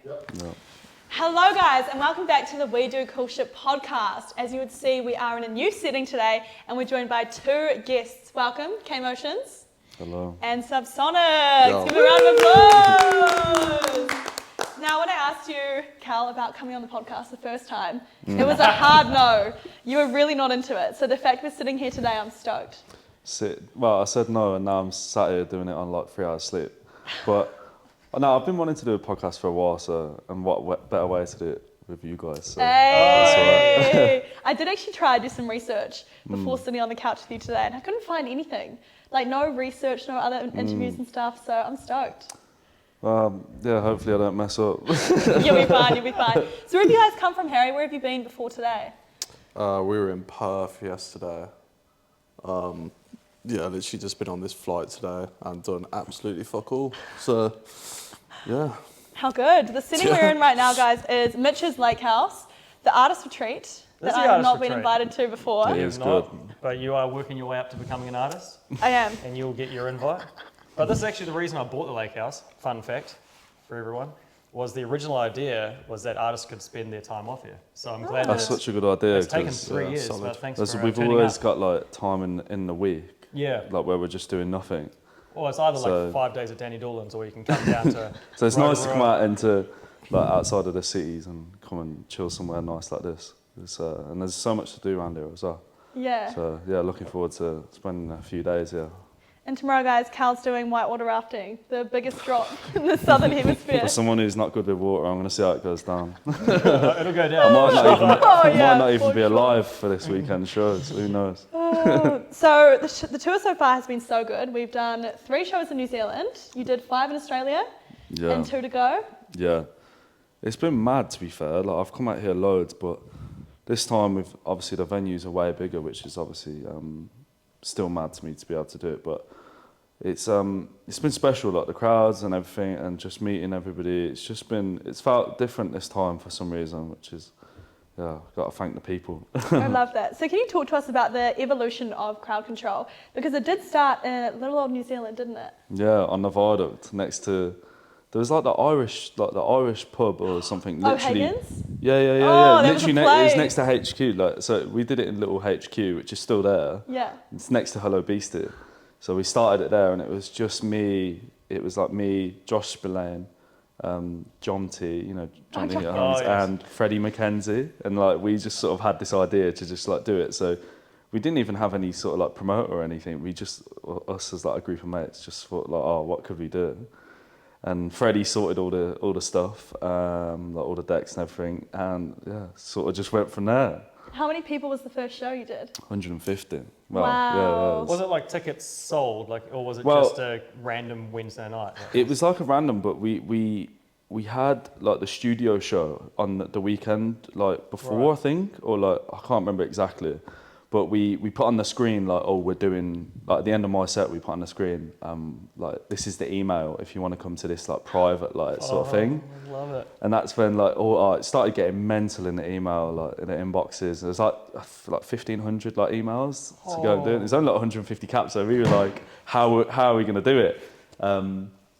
Yeah. Hello guys and welcome back to the We Do Cool Shit podcast. As you would see, we are in a new setting today and we're joined by two guests. Welcome, K Motionz. Hello. And Subsonic. Give a round of applause. Now when I asked you, Cal, about coming on the podcast the first time, it was a hard no. You were really not into it. So the fact we're sitting here today, I'm stoked. Well, I said no and now I'm sat here doing it on like 3 hours sleep. But no, I've been wanting to do a podcast for a while, so and what better way to do it with you guys. So hey! I did actually try to do some research before sitting on the couch with you today and I couldn't find anything. Like no research, no other interviews and stuff, so I'm stoked. Yeah, hopefully I don't mess up. You'll be fine, you'll be fine. So where have you guys come from, Harry? Where have you been before today? We were in Perth yesterday. Yeah, literally just been on this flight today and done absolutely fuck all. So, yeah. How good. The setting we're in right now, guys, is Mitch's Lakehouse, the artist retreat that I have not been invited to before. It is good. But you are working your way up to becoming an artist. I am. And you'll get your invite. But this is actually the reason I bought the lake house. Fun fact for everyone. Was the original idea was that artists could spend their time off here. So I'm glad that's such a good idea. It's taken 3 years, but thanks for we've always got like time in the week. Yeah. Like where we're just doing nothing. Well, it's either like 5 days at Danny Doolan's or you can come down to... So it's nice to come out into like outside of the cities and come and chill somewhere nice like this. And there's so much to do around here as well. Yeah. So yeah, looking forward to spending a few days here. And tomorrow, guys, Cal's doing whitewater rafting, the biggest drop in the southern hemisphere. For someone who's not good with water, I'm going to see how it goes down. It'll go down. I might not even be alive for this weekend shows. Who knows? So the tour so far has been so good. We've done 3 shows in New Zealand. You did 5 in Australia and 2 to go. Yeah. It's been mad, to be fair. Like I've come out here loads, but this time obviously the venues are way bigger, which is obviously still mad to me to be able to do it. But it's been special, like the crowds and everything, and just meeting everybody. It's felt different this time for some reason, which is, yeah, I've got to thank the people. I love that. So can you talk to us about the evolution of crowd control? Because it did start in little old New Zealand, didn't it? Yeah, on the viaduct next to, there was like the Irish pub or something. Literally. Hagen's? Yeah. Literally, it was place. next to HQ. Like, so we did it in little HQ, which is still there. Yeah. It's next to Hello Beastie. So we started it there, and it was just me. It was like me, Josh Spillane, John T, John T, and Freddie McKenzie, and like we just sort of had this idea to just like do it. So we didn't even have any sort of like promoter or anything. We just us as like a group of mates just thought like, oh, what could we do? And Freddie sorted all the stuff, like all the decks and everything, and yeah, sort of just went from there. How many people was the first show you did? 150. Well, wow. Yeah, was it like tickets sold, or was it just a random Wednesday night? It was like a random, but we had like the studio show on the weekend, like before, right. I think, or like I can't remember exactly. But we put on the screen like, oh, we're doing, like at the end of my set, we put on the screen, like this is the email if you want to come to this like private like sort of thing. I love it. And that's when like it started getting mental in the email, like in the inboxes. There's like 1,500 like emails to go and do it. There's only like 150 caps, so we were like, how are we going to do it?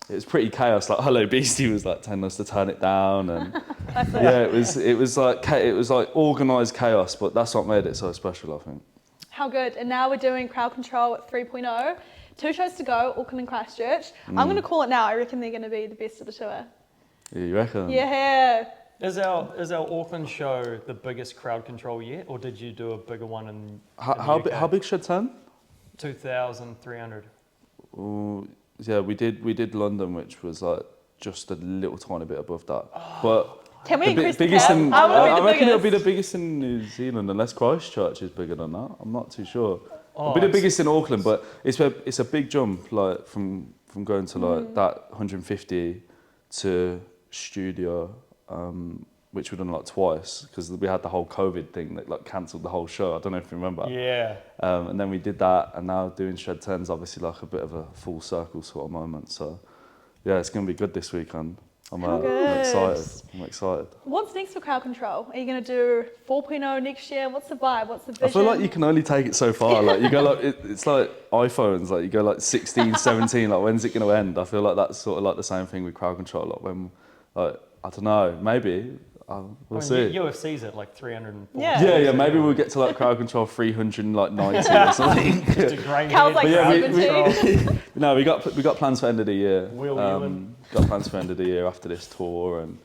It was pretty chaos. Like Hello Beastie was like telling us to turn it down, and yeah, it was like organised chaos. But that's what made it so special, I think. How good! And now we're doing Crowd Control 3.0. 2 shows to go, Auckland and Christchurch. I'm going to call it now. I reckon they're going to be the best of the tour. Yeah, you reckon? Yeah. Is our Auckland show the biggest crowd control yet, or did you do a bigger one in how big should 10? 2,300. Yeah, we did London, which was like just a little tiny bit above that. But can we increase the biggest cap? I reckon it'll be the biggest in New Zealand, unless Christchurch is bigger than that. I'm not too sure. It'll be the biggest in Auckland, but it's a big jump, like from going to like that 150 to studio, which we've done like twice because we had the whole COVID thing that like cancelled the whole show. I don't know if you remember. Yeah. And then we did that, and now doing Shed 10 is obviously like a bit of a full circle sort of moment. So yeah, it's going to be good this weekend. I'm excited. What's next for Crowd Control? Are you going to do 4.0 next year? What's the vibe? What's the vision? I feel like you can only take it so far. Like you go like it's like iPhones. Like you go like 16, 17. Like when's it going to end? I feel like that's sort of like the same thing with Crowd Control. Like when like I don't know, maybe. We'll see. UFC's at like 340. Yeah. Maybe we'll get to like crowd control 390 or something. Just a great Cal's like crowd 17. control. No, we got plans for end of the year. Will Ewan. Got plans for end of the year after this tour and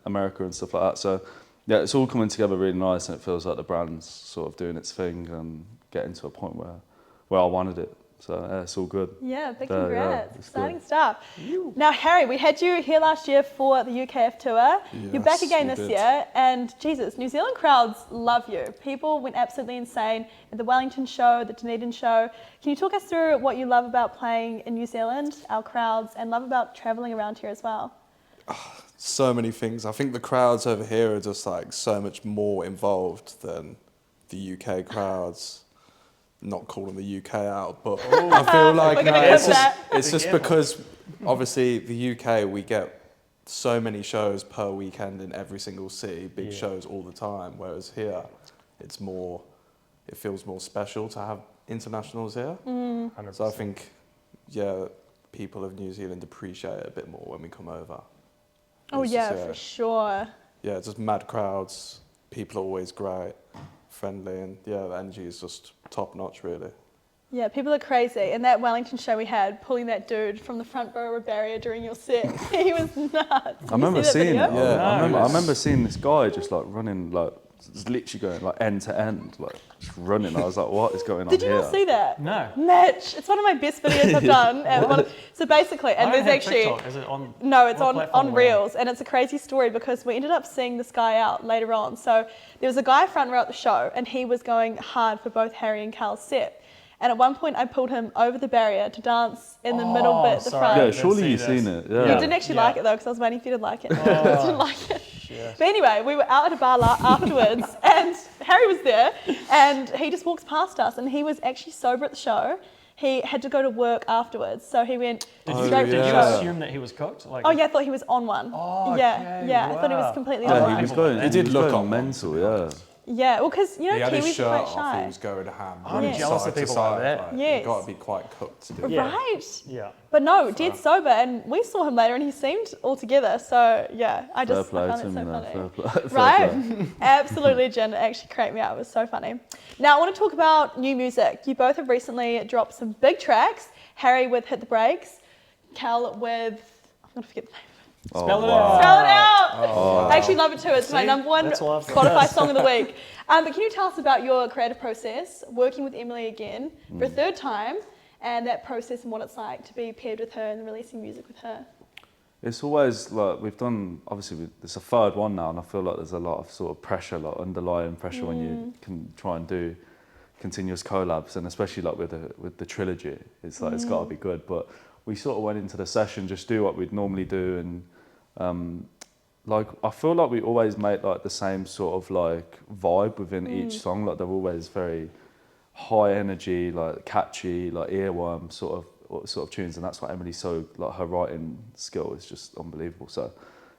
America and stuff like that. So yeah, it's all coming together really nice, and it feels like the brand's sort of doing its thing and getting to a point where I wanted it. So yeah, it's all good. Yeah, big congrats. it's Exciting good. stuff. Now, Harry, we had you here last year for the UKF tour. You're back Yes, again we this did. year, and Jesus, New Zealand crowds love you. People went absolutely insane at the Wellington show, the Dunedin show. Can you talk us through what you love about playing in New Zealand, our crowds, and love about travelling around here as well? So many things. I think the crowds over here are just like so much more involved than the UK crowds. Not calling the UK out, but I feel like We're gonna clip that. it's just because obviously the UK, we get so many shows per weekend in every single city, big shows all the time, whereas here it feels more special to have internationals here. 100%. So I think people of New Zealand appreciate it a bit more when we come over. Oh It's yeah, just, for sure. Yeah, just mad crowds, people are always great, friendly, and the energy is just top notch, really. Yeah, people are crazy. And that Wellington show we had, pulling that dude from the front row of a barrier during your set, he was nuts. I remember seeing it. Video? Yeah, Yeah. I remember seeing this guy just like running, like just literally going like end to end, like just running. I was like, what is going on Did you here? not see that? No. Mitch, it's one of my best videos I've done. So basically, and I don't there's have actually... TikTok. Is it on? No, it's what on platform are we Reels, and it's a crazy story because we ended up seeing this guy out later on. So there was a guy front row at the show, and he was going hard for both Harry and Cal's set. And at one point, I pulled him over the barrier to dance in the middle bit at the sorry. front. Yeah, didn't surely see you've this. seen it. You Yeah. didn't actually Yeah. like it though, because I was waiting for you to like it. Oh, didn't like it. shit. But anyway, we were out at a bar afterwards, and Harry was there, and he just walks past us, and he was actually sober at the show. He had to go to work afterwards, so he went Did straight you to the yeah. show. assume that he was cooked? Like, Oh yeah, I thought he was on one. Oh, yeah, okay, yeah. I thought he was wow. completely Yeah, on Yeah, one. he was going. He did was look going on mental. one, Yeah. Yeah, well, because you He know had his Kiwis shirt are quite off, shy. he was going to ham. I'm running jealous side of to people side, like that. Like, Yes. You've got to be quite cooked to do Yeah. that. Right. Yeah. But no, dead sober, and we saw him later, and he seemed all together. So yeah, I Fair just play I to found it him, so though. funny. Fair play. Right? Absolute legend. It actually cracked me out. It was so funny. Now, I want to talk about new music. You both have recently dropped some big tracks. Harry with Hit the Brakes, Cal with... I'm going to forget the name. Oh, Spell it wow. out. Spell it out! Oh, I actually love it too. It's my See? number one That's why I've Spotify got song of the week. But can you tell us about your creative process, working with Emily again for a third time, and that process and what it's like to be paired with her and releasing music with her? It's always like we've done. Obviously, it's a third one now, and I feel like there's a lot of sort of pressure, like underlying pressure, when you can try and do continuous collabs, and especially like with the trilogy, it's like it's got to be good. But we sort of went into the session just do what we'd normally do, and like I feel like we always make like the same sort of like vibe within each song. Like they're always very high energy, like catchy, like earworm sort of tunes, and that's why Emily's so like her writing skill is just unbelievable. So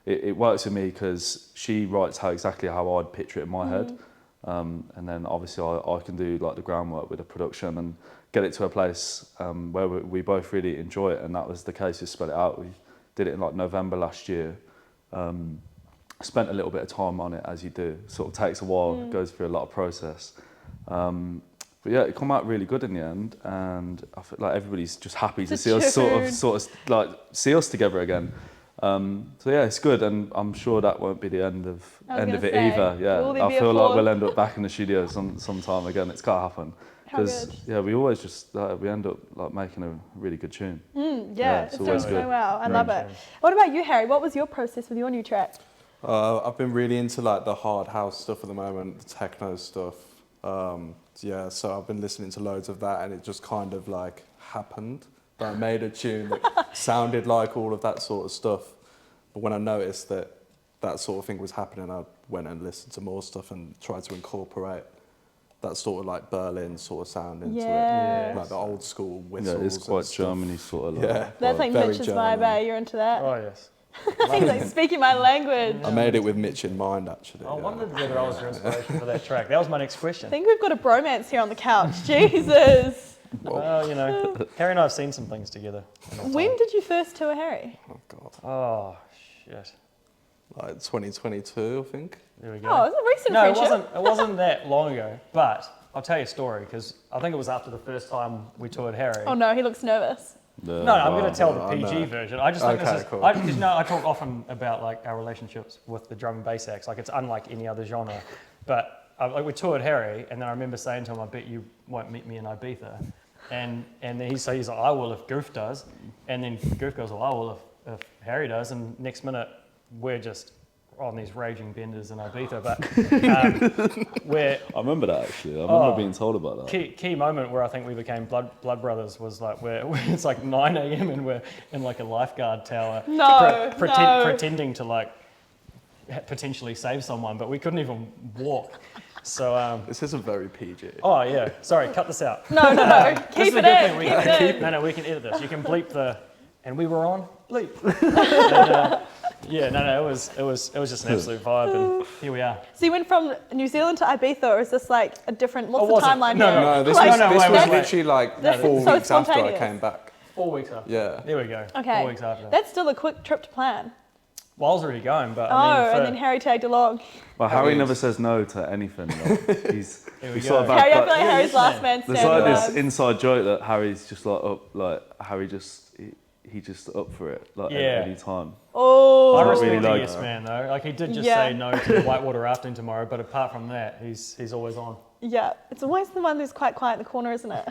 it works with me because she writes exactly how I'd picture it in my head, and then obviously I can do like the groundwork with the production and get it to a place where we both really enjoy it, and that was the case with Spell It Out. We did it in like November last year. Spent a little bit of time on it, as you do. Sort of takes a while, goes through a lot of process. But yeah, it come out really good in the end, and I feel like everybody's just happy to see us sort of like see us together again. So yeah, it's good, and I'm sure that won't be the end of it either. Yeah, will there I be a feel like fourth? we'll end up back in the studio sometime again. It's gotta happen. How good. Yeah, we always just we end up like making a really good tune. Yeah, it's it's always doing so good. well. I Very love it. What about you, Harry? What was your process with your new track? I've been really into like the hard house stuff at the moment, the techno stuff. Yeah, so I've been listening to loads of that, and it just kind of like happened. That I made a tune that sounded like all of that sort of stuff. But when I noticed that that sort of thing was happening, I went and listened to more stuff and tried to incorporate that sort of like Berlin sort of sound into Yes. it, like the old school Yeah, whistles. it's quite and stuff. Germany sort of like. Yeah, That's like very Mitch's German. vibe, eh? You're into that? Oh, yes. He's like speaking my language. I made it with Mitch in mind, actually. I yeah. wondered whether I was your inspiration for that track. That was my next I question. think we've got a bromance here on the couch. Jesus. Well, you know, Harry and I have seen some things together. When did you first tour Harry? Oh God. Oh, shit. Like 2022, I think. There we go. Oh, it's a recent No, friendship. it wasn't that long ago. But I'll tell you a story because I think it was after the first time we toured Harry. Oh no, he looks nervous. No, I'm going to tell the Oh, PG no. version. I just think Okay, this is cool. because you know I talk often about like our relationships with the drum and bass acts. Like it's unlike any other genre. But like we toured Harry, and then I remember saying to him, "I bet you won't meet me in Ibiza." And then he's like, "I will if Goof does." And then Goof goes, "Well, I will if Harry does." And next minute we're just on these raging benders in Ibiza. But I remember that actually. I remember being told about that. key moment where I think we became blood brothers was like where it's like 9 a.m. and we're in like a lifeguard tower No, no. pretending to like potentially save someone, but we couldn't even walk. So This isn't very PG. oh yeah, sorry, cut this out. No. This Keep is a it good in. thing. Keep it in. No, we can edit this. You can bleep the and we were on bleep. And, yeah, no, it was just an absolute vibe, and here we are. So you went from New Zealand to Ibiza, or is this like a different? What's Oh, the was it? timeline No, here? No, this Like, was wait. literally like That's 4 so weeks after I spontaneous. came back. 4 weeks after. Yeah. There we go. Okay, 4 weeks after that. that's still a quick trip to plan. Well, I was already going, but Oh, I mean, and then Harry tagged along. Well, Harry never says no to anything. Like, he's Here we he's go. sort of Harry, I had, feel like Harry's last man there's standing. like this inside joke that Harry's just like up, like Harry just he just up for it like Yeah. at any time. Oh, I not respect really the like yes that. man though. Like he did just Yeah. say no to the whitewater rafting tomorrow, but apart from that, he's always on. yeah. It's always the one who's quite quiet in the corner, isn't it?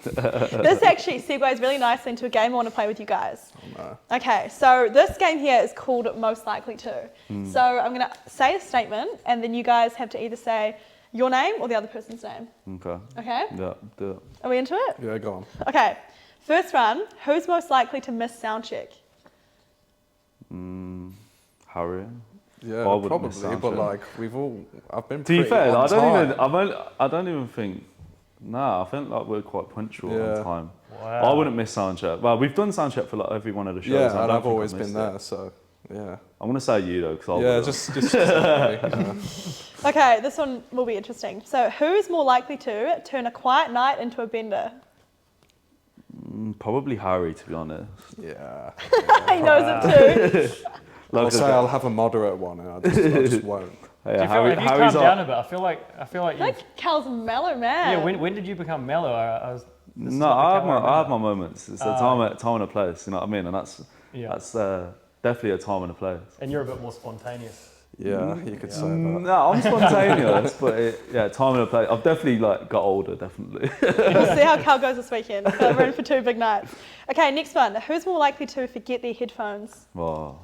This actually segues really nicely into a game I want to play with you guys. No. Okay, so this game here is called Most Likely To. So I'm going to say a statement, and then you guys have to either say your name or the other person's name. Okay. Okay? Yeah. Do it. Are we into it? Yeah, go on. Okay. First one, who's most likely to miss sound check? Harry. Yeah, I wouldn't miss probably, but soundcheck. like I've been. To be pretty fair, on I don't time. even. I don't even think. Nah, I think like we're quite punctual Yeah. on time. Wow. I wouldn't miss soundcheck. Well, we've done soundcheck for like every one of the shows. I Yeah, don't and I've think always missed been it. there, so yeah. I'm gonna say you though, because Yeah, just yeah. Okay, this one will be interesting. So who's more likely to turn a quiet night into a bender? probably Harry, to be honest. Yeah. He knows it too. I'll Like, say I'll have a moderate one, and I just won't. yeah, Do you feel Harry, like you Harry's calmed down up. a bit? I feel like I feel like Cal's a mellow man. yeah. When did you become mellow? I was. this is No, what the I Cal have my remember. moments. It's a time and a place. You know what I mean? And that's Yeah. definitely a time and a place. And you're a bit more spontaneous. Yeah, you could say that. No, I'm spontaneous, but time and a place. I've definitely like got older, definitely. We'll see how Cal goes this weekend. We're in for 2 big nights. Okay, next one. Who's more likely to forget their headphones? Oh,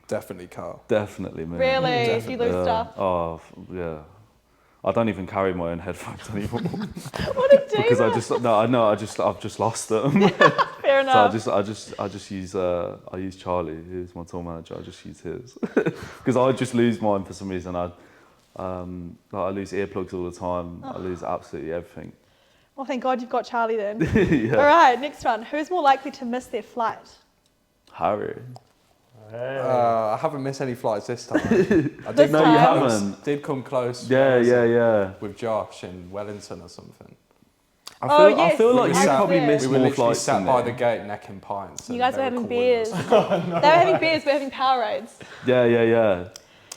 Definitely Carl. definitely me. Really? If you lose Yeah. stuff? Oh, yeah. I don't even carry my own headphones anymore What a diva. because I've just lost them. Fair enough. So I just use Charlie, who's my tour manager. I just use his because I just lose mine for some reason. I lose earplugs all the time. I lose absolutely everything. Well, thank God you've got Charlie then. Yeah. All right, next one. Who's more likely to miss their flight? Harry. Hey. I haven't missed any flights this time. I This No, you time? haven't. Did come close. Yeah. With Josh in Wellington or something. Yes, I feel like I you was probably there. missed We were more literally flights sat than by me. the gate necking pints. You and guys they were having calling beers. us. They were having beers, we were having Powerades. Yeah.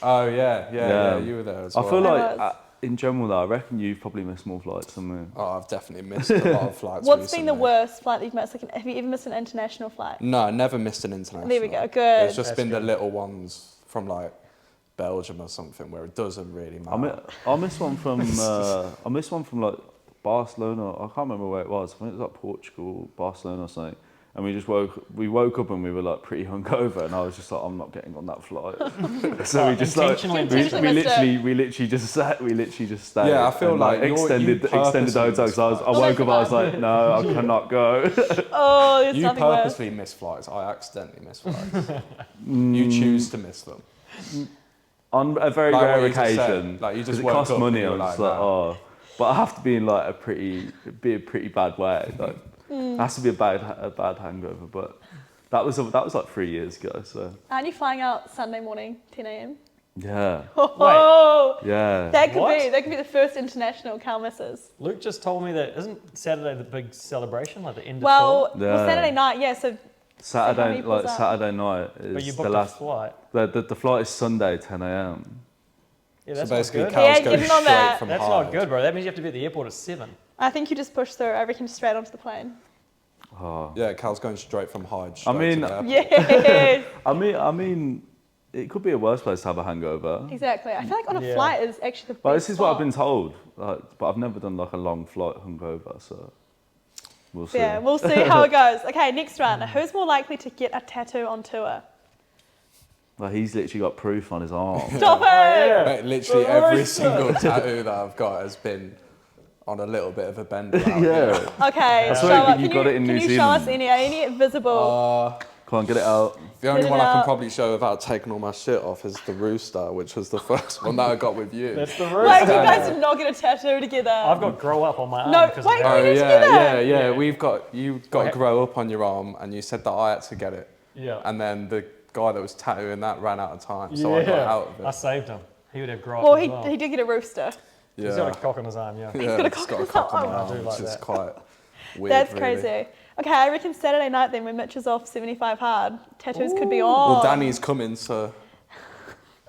Oh yeah, Yeah. you were there as I well. feel I like was. in general though, I reckon you've probably missed more flights than me. Oh, I've definitely missed a lot of flights. What's been the recently. worst flight that you've missed? Like, have you ever missed an international flight? No, I never missed an international. There we go, good. It's just That's been the good. little ones from like Belgium or something where it doesn't really matter. I missed one from like Barcelona. I can't remember where it was. I think it was like Portugal, Barcelona or something. And we woke up and we were like pretty hungover, and I was just like, I'm not getting on that flight. So we just like Intentionally missed it. we literally just stayed. Yeah, I feel and, like you extended the purposely hotel. missed So I flights. woke up, I was that's like, no, I cannot go. Oh, there's You nothing worse. purposely miss flights. I accidentally miss flights. You choose to miss them. On a very Like what rare you just said, occasion, like you just 'cause it woke costs up and money. you I were was just like, like, nah. oh, but I have to be in like a pretty bad way. Like, it has to be a bad hangover. But that was like 3 years ago. So Aren't you flying out Sunday morning, 10 a.m.? yeah, Oh, yeah. that could What? be the first international Cal misses. Luke just told me that isn't Saturday the big celebration, like the end of Well, tour? Yeah. Saturday night, yeah. So Saturday, like Saturday night But you is booked the a last. flight. The flight is Sunday 10 a.m. Yeah, So that's not basically, good. He ain't Cal's going getting on straight that. from That's Hyde. not good, bro. That means you have to be at the airport at 7. I think you just push through. I reckon straight onto the plane. Oh. Yeah, Cal's going straight from Hyde. I Straight mean, to the airport. Yes. I mean, it could be a worse place to have a hangover. Exactly. I feel like on a Yeah. flight is actually the best. But this is what I've spot. been told. Like, but I've never done like a long flight hungover, so we'll see. Yeah, we'll see how it goes. Okay, next one. Who's more likely to get a tattoo on tour? Like, he's literally got proof on his arm. Stop it! Mate, literally every single tattoo that I've got has been on a little bit of a bend. Yeah. Okay, I show swear us. you got it in Can New you show us Zealand. any visible? Come on, get it out. The only Get it one I can out. probably show without taking all my shit off is the rooster, which was the first one that I got with you. That's the Like, rooster. you guys did not get a tattoo together. I've got grow up on my arm No, because wait, of Oh we that. did together. yeah. You got Okay. to grow up on your arm, and you said that I had to get it. Yeah. And then the guy that was tattooing that ran out of time, so I got out of I it. saved him. He would have grow up Well, as he, well. he did get a rooster. Yeah, He's got a cock on his arm, yeah. yeah, got a it's cock got on a his cock on arm. my I do arm, like which is that. quite weird. That's really. crazy. Okay, I reckon Saturday night then when Mitch is off 75 hard, tattoos could be on. Well, Danny's coming, so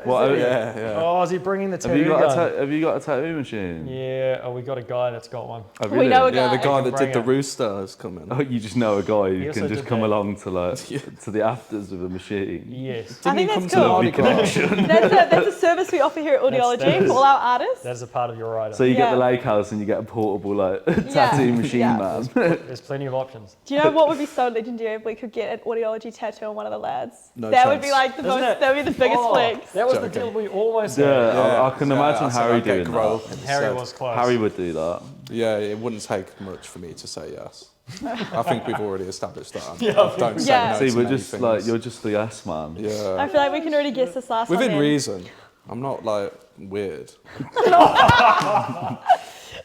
What? yeah. Oh, is he bringing the Have you tattoo got gun? have you got a tattoo machine? Yeah, oh, we got a guy that's got one. Oh, We really? know a Yeah, the guy. guy can that bring did the it. rooster is coming. Oh, you just know a guy He who also can just did come that. along to like to the afters with a machine. Yes. I think Didn't he that's come to cool. Mardi Gras? That's a service we offer here at Audiology That's- for all our artists. That's a part of your rider. So you Yeah. get the lakehouse and you get a portable like Yeah, tattoo machine, yeah. man. There's plenty of options. Do you know what would be so legendary if we could get an Audiology tattoo on one of the lads? No that would chance. be like the Isn't most. it? That would be the biggest Oh, flex. That was the Joking. deal we almost Yeah, had. I can imagine I said Harry I'd get doing grow that. up Harry instead. was close. Harry would do that. Yeah, it wouldn't take much for me to say yes. I think we've already established that. Yeah, I don't say Yeah. no See, to we're many just things. like you're just the yes man. I Yeah. feel like we can already guess this last one. Within then. reason. I'm not like weird.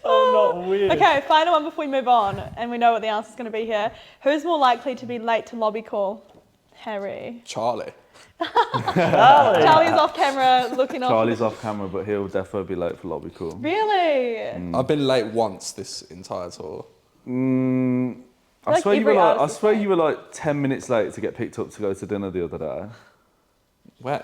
Oh, not weird. Okay, final one before we move on, and we know what the answer is going to be here. Who's more likely to be late to lobby call? Harry. Charlie. Charlie's off camera looking off. Charlie's off camera, but he'll definitely be late for lobby call. Really? I've been late once this entire tour. I Like swear you every were like, I artist is swear late. you were like 10 minutes late to get picked up to go to dinner the other day. When?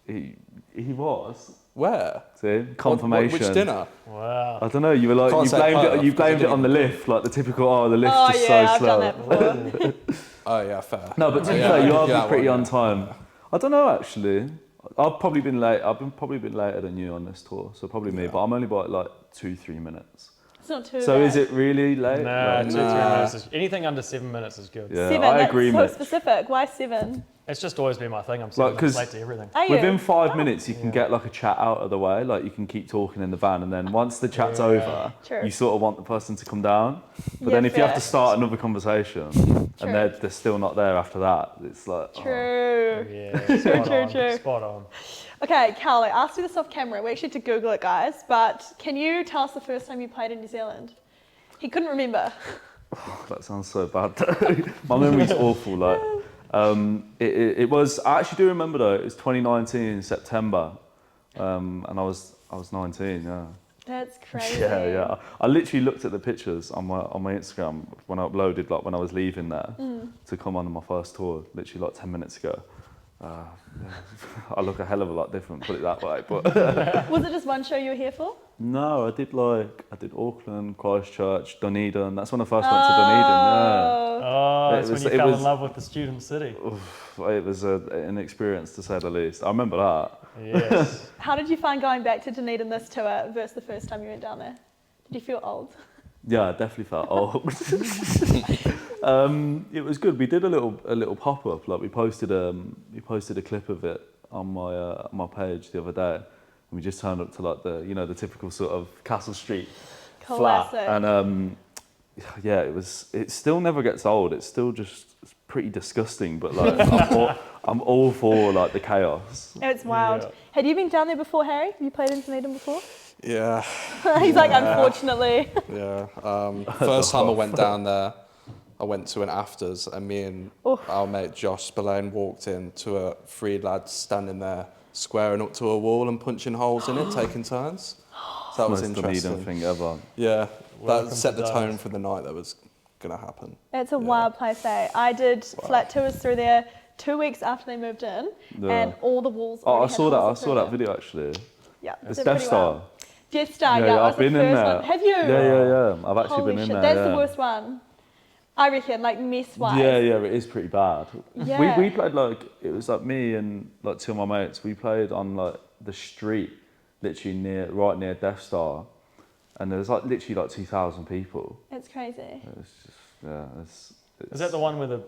He was. Where? See, confirmation. Which dinner? Wow. I don't know. You were like Can't you say blamed Perth, it. You because I blamed it didn't on the even lift, like the typical. The lift's Oh just yeah, so I've slow. done that before. Oh yeah, fair. No, but to be Yeah, fair, you are yeah, pretty well, on time. I don't know actually. I've probably been late. Probably been later than you on this tour, so probably me. Yeah. But I'm only by like 2-3 minutes. It's not too So bad. is it really late? Nah, Like, 2-3 minutes is, anything under 7 minutes is good. yeah, 7, I that's agree, so Mitch. specific. Why 7? It's just always been my thing. I'm 7 Like, minutes 'cause- late to everything. Are you? Within 5 minutes, you can get like a chat out of the way. Like you can keep talking in the van, and then once the chat's over, True. you sort of want the person to come down. But Yeah, then if you have fair. to start another conversation, True. and they're still not there after that, it's like oh. True. Yeah, spot on. true. Spot on. Okay, Cal, I asked you this off camera. We actually had to Google it, guys. But can you tell us the first time you played in New Zealand? He couldn't remember. That sounds so bad. My memory's awful. Like, it was. I actually do remember though. It was 2019 September, and I was 19. Yeah. That's crazy. Yeah. I literally looked at the pictures on my Instagram when I uploaded, like when I was leaving there to come on my first tour, literally like 10 minutes ago. Yeah. I look a hell of a lot different, put it that way. But Was it just one show you were here for? no, I did Auckland, Christchurch, Dunedin. That's when I first went to Dunedin. Yeah. Oh, that's when you It fell was- in love with the student city. It was an experience to say the least. I remember that. Yes. How did you find going back to Dunedin this tour versus the first time you went down there? Did you feel old? Yeah, I definitely felt old. It was good. We did a little pop up. Like we posted a clip of it on my page the other day, and we just turned up to like the typical sort of Castle Street Classic. flat, and yeah, it still never gets old. It's still just pretty disgusting, but like I'm all for like the chaos. It's wild. Yeah. Had you been down there before, Harry? Have you played in Dunedin before? Yeah, He's like, unfortunately. yeah. First time I went down there, I went to an afters, and me and our mate Josh Spillane walked in to 3 lads standing there, squaring up to a wall and punching holes in it, taking turns. So that was Most interesting. Dunedin thing ever. Yeah, Welcome that set to the Dubs. tone for the night. That was gonna happen. It's a wild place, eh? I did flat tours through there 2 weeks after they moved in, and all the walls. Oh, I already had saw that. I holes saw in that it. video actually. Yeah, It's did Death pretty Star. well. Death Star, yeah, I've been in there. Have you? Yeah. I've actually Holy been in shit, there. that's the worst one. I reckon, like mess-wise. Yeah, it is pretty bad. Yeah. We played like, it was like me and like two of my mates, we played on like the street, literally right near Death Star, and there was like literally like 2,000 people. It's crazy. It was just, yeah, it's Is that the one where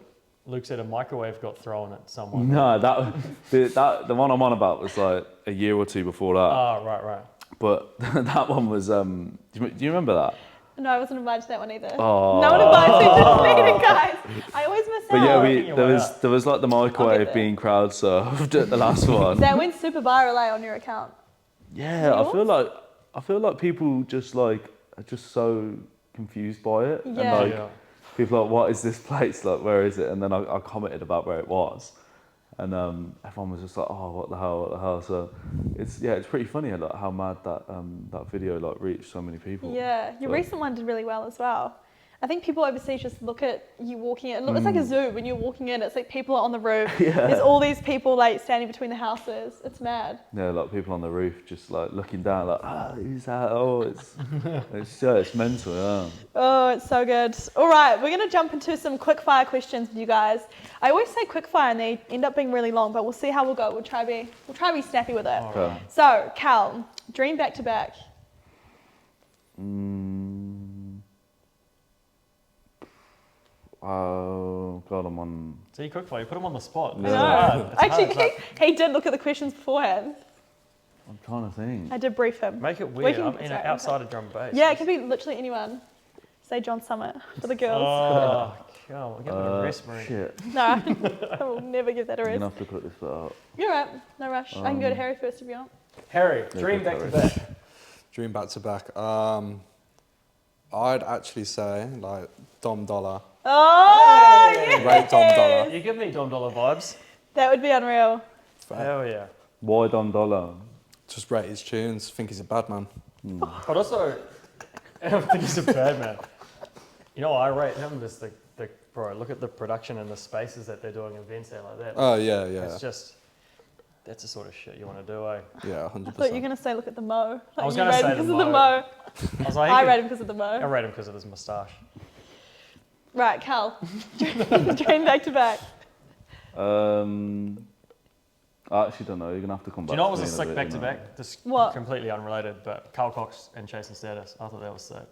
Luke said a microwave got thrown at someone? No, the one I'm on about was like a year or two before that. Oh, right. But that one was, do you remember that? No, I wasn't invited to that one either. Oh. No one invites me to the meeting, guys. I always miss out. But yeah, there was like the microwave there. being crowd surfed at the last one. That went super viral on your account. Yeah, I feel like people just like are just so confused by it. Yeah. And like people are like, what is this place? Like, where is it? And then I commented about where it was. And everyone was just like, oh, what the hell? So it's pretty funny like how mad that video like reached so many people. Yeah, your recent one did really well as well. I think people overseas just look at you walking in. It's like a zoo when you're walking in. It's like people are on the roof. Yeah. There's all these people like standing between the houses. It's mad. Yeah, like people on the roof just like looking down like, who's that? Oh, it's mental, yeah. Oh, it's so good. All right, we're going to jump into some quickfire questions with you guys. I always say quickfire and they end up being really long, but we'll see how we'll go. We'll try to be snappy with it. Okay. So, Cal, dream back to back. Oh God, I'm on. So you Quickfire, you put him on the spot. Yeah. It's I hard. know. It's hard. Actually, he did look at the questions beforehand. I'm trying to think. I did brief him. Make it We weird. can- I'm sorry, outside of drum and bass. Yeah, it can be literally anyone. Say John Summit for the girls. Oh, God, we're getting a rest, Marie. Shit. No, I will never give that a You're rest. gonna have to put this bit out. You're right, no rush. I can go to Harry first if you want. Harry, dream back to back. Dream back to back. I'd actually say like Dom Dollar. Oh, Hey! yeah. Rate Dom Dollar. You give me Dom Dollar vibes. That would be unreal. Hell yeah. Why Don Dollar? Just rate his tunes. Think he's a bad man. But also, I don't think he's a bad man. You know, I rate him just bro, look at the production and the spaces that they're doing events at like that. Oh yeah. It's just, that's the sort of shit you want to do, eh? Yeah, 100%. I thought you were going to say look at the mo. I was you gonna rate say him the because of the mo. mo. I was like, I rate him because of the I mo. rate him because of his moustache. Right, Cal. Dream back to back. I actually don't know. You're gonna have to come back. Do you know what was to a me in sick bit, back you to know. back? Just What? completely unrelated, but Carl Cox and Chasing Status. I thought that was sick.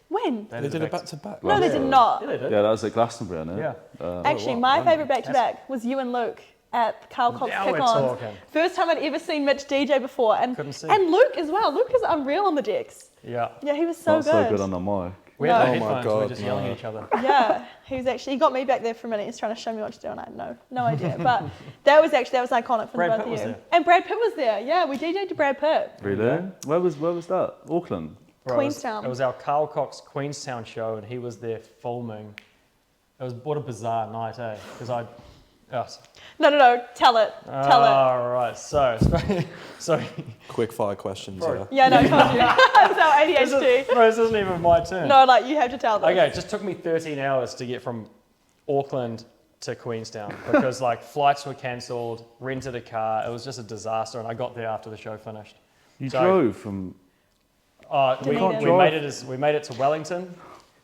When? They did a back to back. No, they did not. Yeah, they did. Yeah, that was at Glastonbury, isn't it? Yeah. Actually, my favourite back to back was you and Luke at Carl Cox Now we're Kick-Ons. talking. First time I'd ever seen Mitch DJ before, and Couldn't see. Luke as well. Luke is unreal on the decks. Yeah. Yeah, he was so Not so good on the mic. We had No. no Oh my headphones, we were God, just yelling no. at each other. Yeah, he got me back there for a minute. He's trying to show me what to do, and I had no idea. But that was iconic for Brad the both Pitt of was you. there. And Brad Pitt was there. Yeah, we DJ'd to Brad Pitt. Really? Yeah. Where was that? Auckland. Bro, Queenstown. It was our Carl Cox Queenstown show, and he was there filming. It was what a bizarre night, eh? Because No, tell it. Tell it. All right, so Quick fire questions. Bro. Yeah. Yeah, no, I told you. So ADHD. bro, this isn't even my turn. No, like, you have to tell them. Okay, it just took me 13 hours to get from Auckland to Queenstown because like flights were cancelled, rented a car. It was just a disaster, and I got there after the show finished. You So- drove from. We Dunedin. made it to Wellington.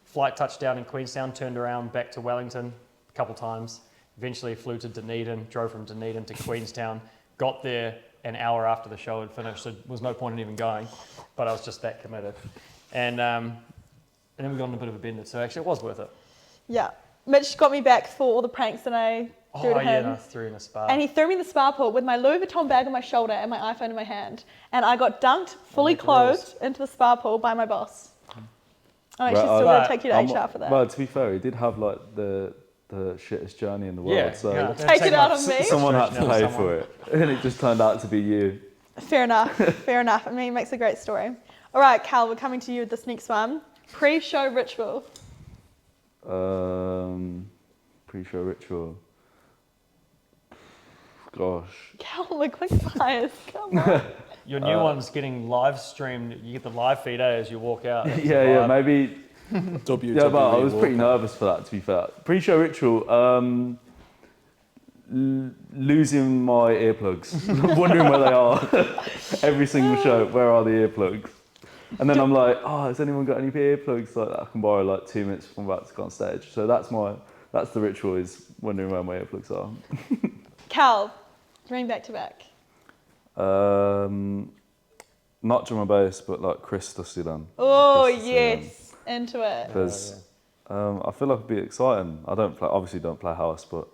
Flight touched down in Queenstown, turned around back to Wellington a couple times. Eventually flew to Dunedin, drove from Dunedin to Queenstown. Got there an hour after the show had finished, so there was no point in even going. But I was just that committed. And then we got on a bit of a bender, so actually it was worth it. Yeah. Mitch got me back for all the pranks that I threw to Oh yeah, him. and I threw in a spa. And he threw me in the spa pool with my Louis Vuitton bag on my shoulder and my iPhone in my hand. And I got dunked, fully make the rules. clothed, into the spa pool by my boss. I'm actually Right, still going to take you to I'm- HR for that. Well, to be fair, he did have like the shittest journey in the world. yeah, so yeah, Take it out my- on me. someone had to Frustration pay out of for it, and it just turned out to be you. Fair enough, fair enough. I mean, it makes a great story. All right, Cal, we're coming to you with this next one. Pre-show ritual. Pre-show ritual. Gosh. Cal, the quick fires, come on. Your new one's getting live streamed. You get the live feed as you walk out. That's the Yeah, vibe. WWE. Yeah, but I was walkout. pretty nervous for that, to be fair. Pre-show ritual, losing my earplugs, wondering where they are. Every single show, where are the earplugs? And then I'm like, oh, has anyone got any earplugs like that I can borrow like 2 minutes before I'm about to go on stage? So that's the ritual, is wondering where my earplugs are. Cal, ring back to back. Not drum and bass, but like Chris Dusty-Dan. Oh, yes, into it. Because I feel like it'd be exciting. I obviously don't play house, but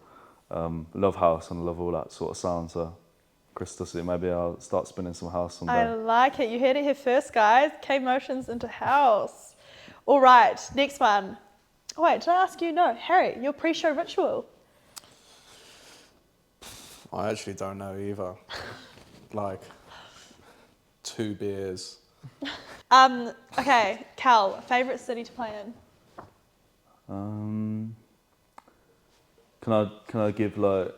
love house and love all that sort of sound. So Chris Dusty, maybe I'll start spinning some house someday. I like it. You heard it here first, guys. K Motionz into house. All right, next one. Oh, wait, did I ask you? No, Harry, your pre-show ritual. I actually don't know either. Like 2 beers. Okay, Cal, favourite city to play in? Can I give like,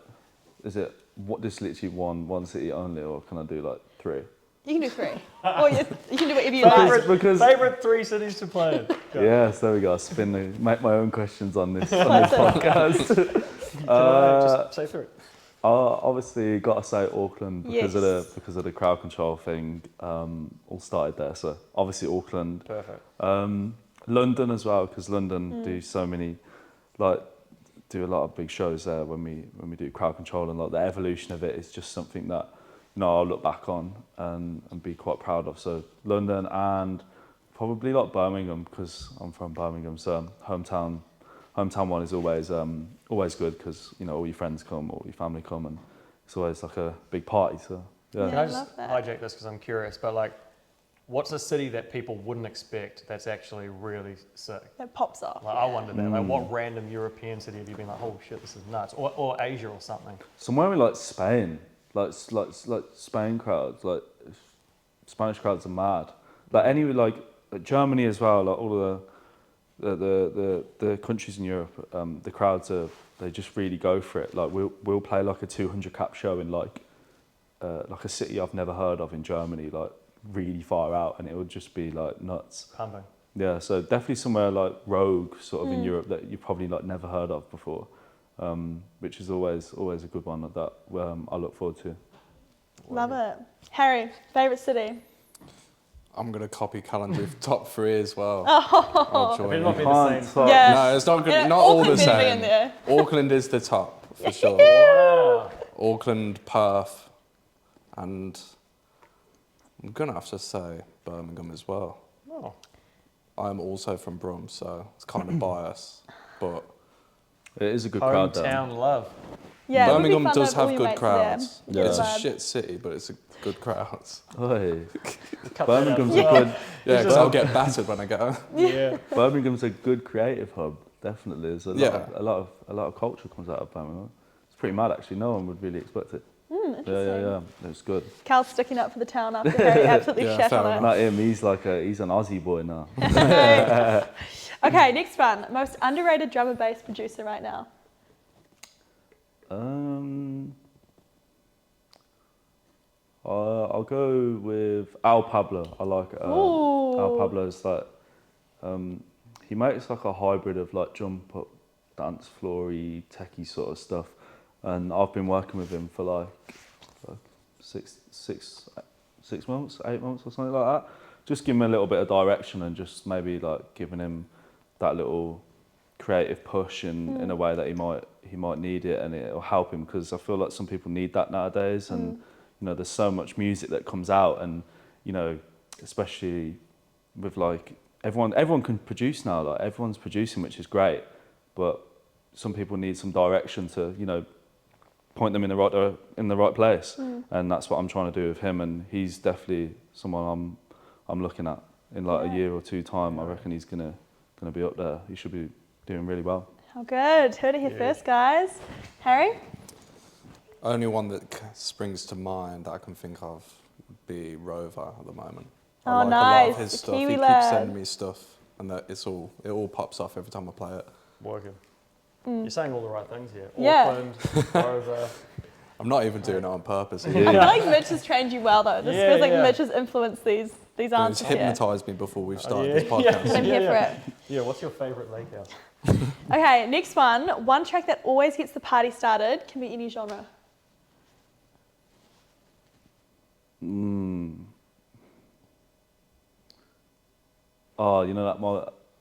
is it this literally one city only, or can I do like 3? You can do 3. Or you can do whatever you like. Favorite 3 cities to play in. Go. Yes, there we go. Make my own questions on this podcast. Can I just say 3? Obviously, gotta say Auckland because Yes. of the crowd control thing. All started there, so obviously Auckland. Perfect. London as well, because London do so many, like, do a lot of big shows there when we do crowd control, and like the evolution of it is just something that I'll look back on and be quite proud of. So London, and probably like Birmingham, because I'm from Birmingham, so hometown one is always good, because all your friends come, all your family come, and it's always like a big party. So yeah. Can I I just love that. hijack this because I'm curious, but like, what's a city that people wouldn't expect that's actually really sick? It pops off. Like, I wonder that. Like, what random European city have you been like, oh shit, this is nuts? Or Asia or something. Somewhere in like Spain, like Spain crowds, like Spanish crowds are mad. Like like Germany as well, like all of the countries in Europe, the crowds they just really go for it. Like we'll play like a 200 cap show in like a city I've never heard of in Germany, like really far out, and it would just be like nuts. Pumping. Yeah, so definitely somewhere like rogue sort of in Europe that you probably like never heard of before, which is always a good one that I look forward to. Love it. Harry, favourite city? I'm gonna copy calendar top 3 as well. Oh. I'll join Better you. not be the same. Can't- Yeah. No, it's not good. Yeah, Not all the Auckland better be in same. there. Auckland is the top for sure. Wow. Auckland, Perth, and I'm gonna have to say Birmingham as well. Oh. I'm also from Brum, so it's kind of biased, but It is a good crowd there. Hometown love. Yeah, it would be Birmingham fun does to all have your good mates there. crowds. Yeah. It's a Vibe. shit city, but it's a good crowds. Oi. Cut Birmingham's that a out. good Yeah, because I'll get battered when I go. Yeah. Birmingham's a good creative hub. Definitely, there's a lot of culture comes out of Birmingham. It's pretty mad actually. No one would really expect it. Yeah. It's good. Cal's sticking up for the town after Harry absolutely Yeah, shat fair on it. Not him. He's an Aussie boy now. Okay, next one. Most underrated drum and bass producer right now. I'll go with Al Pablo. I like Ooh. Al Pablo's like he makes like a hybrid of like jump up, dance floory, techie sort of stuff, and I've been working with him for like 6 months, 8 months or something like that. Just give him a little bit of direction and just maybe like giving him that little creative push in a way that he might need it, and it'll help him, because I feel like some people need that nowadays. And there's so much music that comes out, and especially with like everyone can produce now, like everyone's producing, which is great, but some people need some direction to point them in the right place, and that's what I'm trying to do with him. And he's definitely someone I'm looking at in like a year or 2 time. I reckon he's gonna be up there. He should be doing really well. How good. Heard it here first, guys. Harry? Only one that springs to mind that I can think of would be Rover at the moment. I like a lot nice. of his The stuff. Kiwi He keeps lad. sending me stuff, and it all pops off every time I play it. Working. You're saying all the right things here. Yeah. Auckland, Rover. I'm not even doing it on purpose. I feel like Mitch has trained you well though. This feels like Mitch has influenced these He's answers here. hypnotised me before we've started this podcast. I'm here for it. Yeah, what's your favourite lakehouse? Okay, next one. One track that always gets the party started, can be any genre. Oh, you know that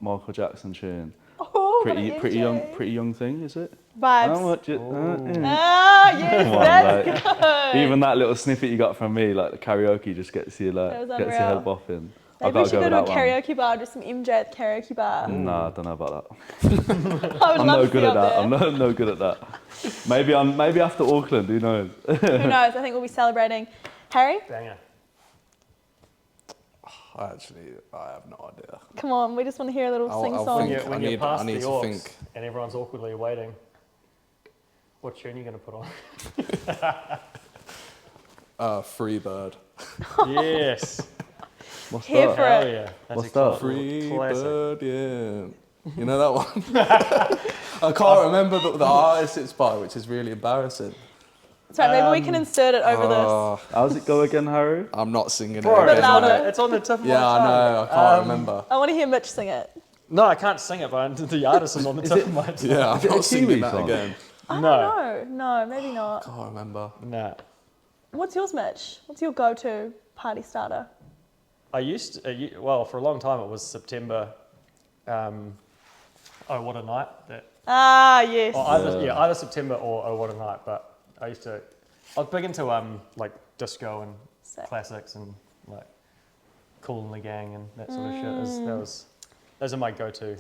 Michael Jackson tune? Oh, Pretty young thing, is it? Vibes. How much it, Ah, yes, Come on, that's like, good. even that little snippet you got from me, like the karaoke, just gets you That was gets your unreal. head bopping. Maybe we should go to a with that one. karaoke bar, do some MJ at the karaoke bar. Nah, I don't know about that. I would I'm love no to good be at up that. there. I'm no good at that. Maybe after Auckland, who knows? Who knows? I think we'll be celebrating. Harry, Banger. Actually, I have no idea. come on, we just want to hear a little I'll sing-song. think. When I you're need- past I need the to orcs think. and everyone's awkwardly waiting, what tune are you going to put on? Freebird. Yes. What's Here that? for Hell it. yeah. That's What's a that? classic. Freebird, yeah. You know that one? I can't remember the artist it's by, which is really embarrassing. That's right, maybe we can insert it over this. How's it go again, Harry? I'm not singing Bro, it again. Bit louder. it's on the tip of my Yeah, I tongue. know. I can't remember. I want to hear Mitch sing it. No, I can't sing it, but the artist is on the tip of my tongue. Yeah, I'm Is it a not singing Kiwi that song? again. I No. don't know. No, maybe not. Can't remember. Nah. What's yours, Mitch? What's your go-to party starter? I used to, well, for a long time it was September. Oh, what a night! Ah, yes. Or either September or Oh, what a night. But I was big into like disco and Sick. classics and like Cool and the Gang and that sort of shit. Those are my go-to.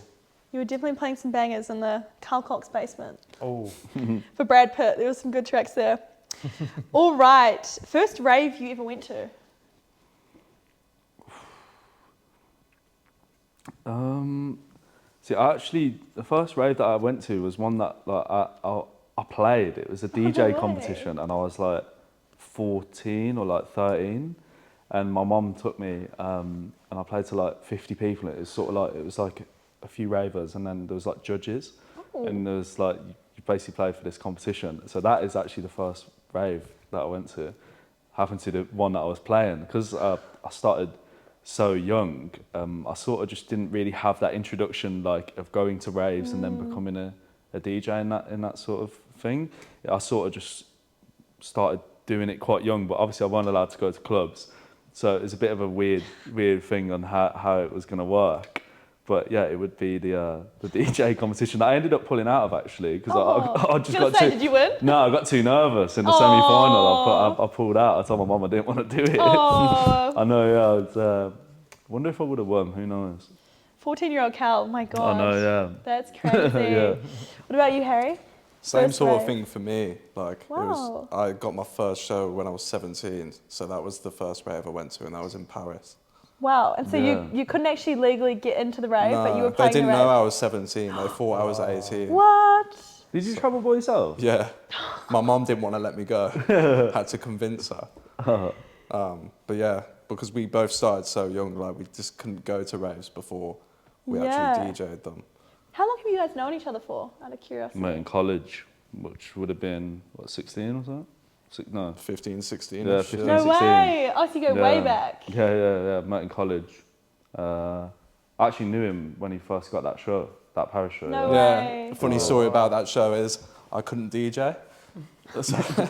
You were definitely playing some bangers in the Carl Cox basement. Oh, For Brad Pitt, there were some good tracks there. All right, first rave you ever went to? See, actually, the first rave that I went to was one that like I played. It was a DJ way. competition, and I was like 14 or like 13, and my mum took me, and I played to like 50 people. And it was like a few ravers, and then there was like judges, and there was like you basically played for this competition. So that is actually the first rave that I went to. Happened to the one that I was playing because I started so young. I sort of just didn't really have that introduction like of going to raves and then becoming a DJ in that sort of thing. I sort of just started doing it quite young, but obviously I wasn't allowed to go to clubs, so it was a bit of a weird thing on how it was going to work. But yeah, it would be the DJ competition that I ended up pulling out of actually because I just got did you win? No, I got too nervous in the semi-final. I pulled out. I told my mum I didn't want to do it. Oh, I know, yeah. Wonder if I would have won. Who knows? 14-year-old Cal, my God. I know, yeah. That's crazy. Yeah. What about you, Harry? Same First sort rave. of thing for me. Like Wow. I got my first show when I was 17, so that was the first rave I went to, and that was in Paris. Wow, and so Yeah. you couldn't actually legally get into the rave, but you were they playing didn't the rave. know I was 17. They thought I was 18. What? Did you travel by yourself? Yeah, my mum didn't want to let me go. Had to convince her. But yeah, because we both started so young, like we just couldn't go to raves before we actually DJ'd them. How long have you guys known each other for, out of curiosity? Met in college, which would have been, 16 or something? No. 15, 16. Yeah, -ish, 15, No 16. way! Oh, so you go way back. Yeah. Met in college. I actually knew him when he first got that show, that Paris show. No Yeah, way. the funny story about that show is I couldn't DJ.